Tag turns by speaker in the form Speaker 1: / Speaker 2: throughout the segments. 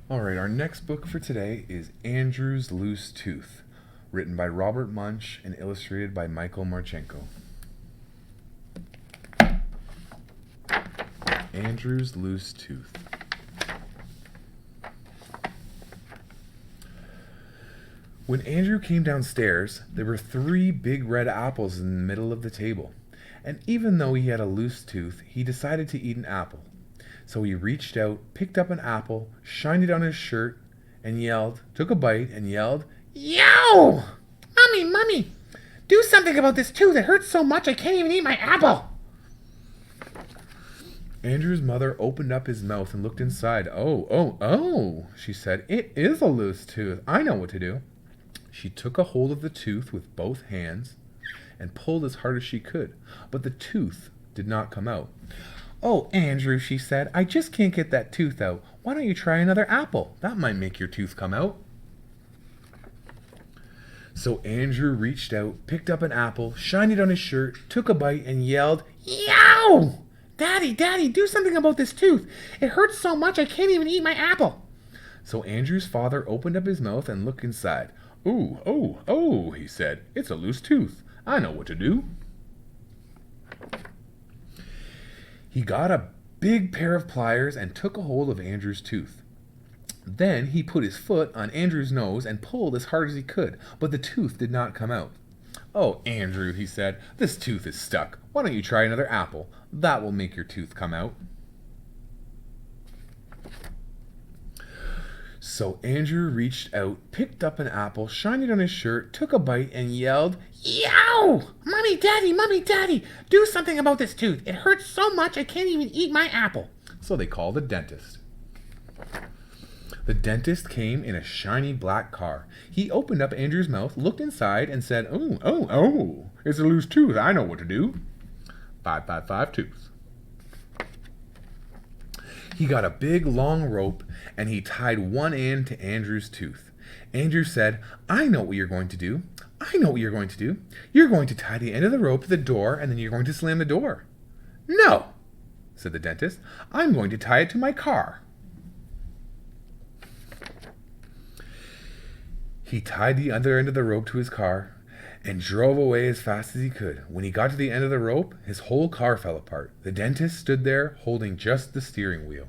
Speaker 1: All right, our next book for today is Andrew's Loose Tooth, written by Robert Munsch and illustrated by Michael Marchenko. Andrew's Loose Tooth. When Andrew came downstairs, there were 3 big red apples in the middle of the table. And even though he had a loose tooth, he decided to eat an apple. So he reached out, picked up an apple, shined it on his shirt, and yelled, took a bite, and yelled, "Yow! Mommy, do something about this tooth. It hurts so much I can't even eat my apple." Andrew's mother opened up his mouth and looked inside. Oh, she said, "It is a loose tooth. I know what to do." She took a hold of the tooth with both hands and pulled as hard as she could, but the tooth did not come out. "Oh, Andrew," she said, "I just can't get that tooth out. Why don't you try another apple? That might make your tooth come out." So Andrew reached out, picked up an apple, shined it on his shirt, took a bite, and yelled, "Yow! Daddy, do something about this tooth. It hurts so much I can't even eat my apple." So Andrew's father opened up his mouth and looked inside. Oh, he said, "It's a loose tooth. I know what to do." He got a big pair of pliers and took a hold of Andrew's tooth. Then he put his foot on Andrew's nose and pulled as hard as he could, but the tooth did not come out. "Oh, Andrew," he said, "this tooth is stuck. Why don't you try another apple? That will make your tooth come out." So Andrew reached out, picked up an apple, shined it on his shirt, took a bite, and yelled, "Yow! Mommy, Daddy, do something about this tooth. It hurts so much I can't even eat my apple." So they called a dentist. The dentist came in a shiny black car. He opened up Andrew's mouth, looked inside, and said, Oh, it's a loose tooth. I know what to do. 555 tooth. He got a big long rope and he tied one end to Andrew's tooth. Andrew said, "I know what you're going to do. You're going to tie the end of the rope to the door and then you're going to slam the door." "No," said the dentist. "I'm going to tie it to my car." He tied the other end of the rope to his car and drove away as fast as he could. When he got to the end of the rope, his whole car fell apart. The dentist stood there holding just the steering wheel.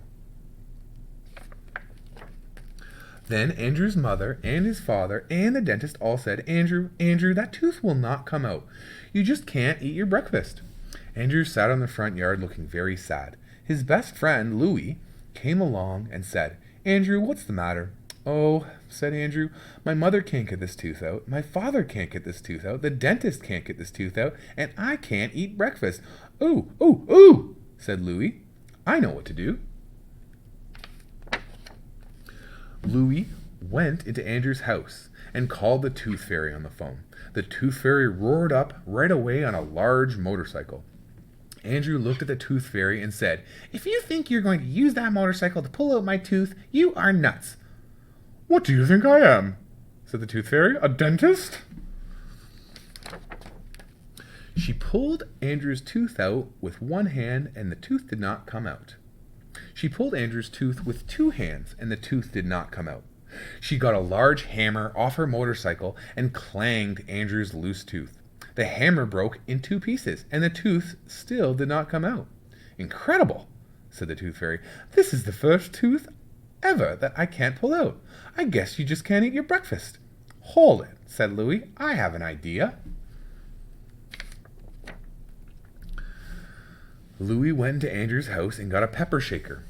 Speaker 1: Then Andrew's mother and his father and the dentist all said, Andrew, that tooth will not come out. You just can't eat your breakfast." Andrew sat on the front yard looking very sad. His best friend, Louie, came along and said, "Andrew, what's the matter?" "Oh," said Andrew, "my mother can't get this tooth out. My father can't get this tooth out. The dentist can't get this tooth out. And I can't eat breakfast." Ooh, said Louie. "I know what to do." Louie went into Andrew's house and called the tooth fairy on the phone. The tooth fairy roared up right away on a large motorcycle. Andrew looked at the tooth fairy and said, "If you think you're going to use that motorcycle to pull out my tooth, you are nuts." "What do you think I am?" said the tooth fairy. "A dentist?" She pulled Andrew's tooth out with one hand and the tooth did not come out. She pulled Andrew's tooth with 2 hands and the tooth did not come out. She got a large hammer off her motorcycle and clanged Andrew's loose tooth. The hammer broke in 2 pieces and the tooth still did not come out. "Incredible," said the tooth fairy. "This is the first tooth ever that I can't pull out. I guess you just can't eat your breakfast." "Hold it," said Louie. "I have an idea." Louie went into Andrew's house and got a pepper shaker.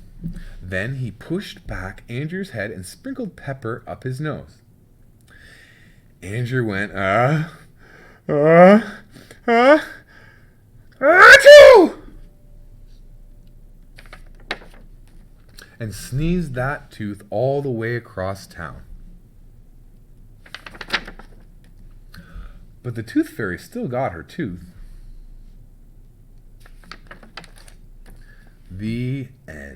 Speaker 1: Then he pushed back Andrew's head and sprinkled pepper up his nose. Andrew went, achoo! And sneezed that tooth all the way across town. But the tooth fairy still got her tooth. The end.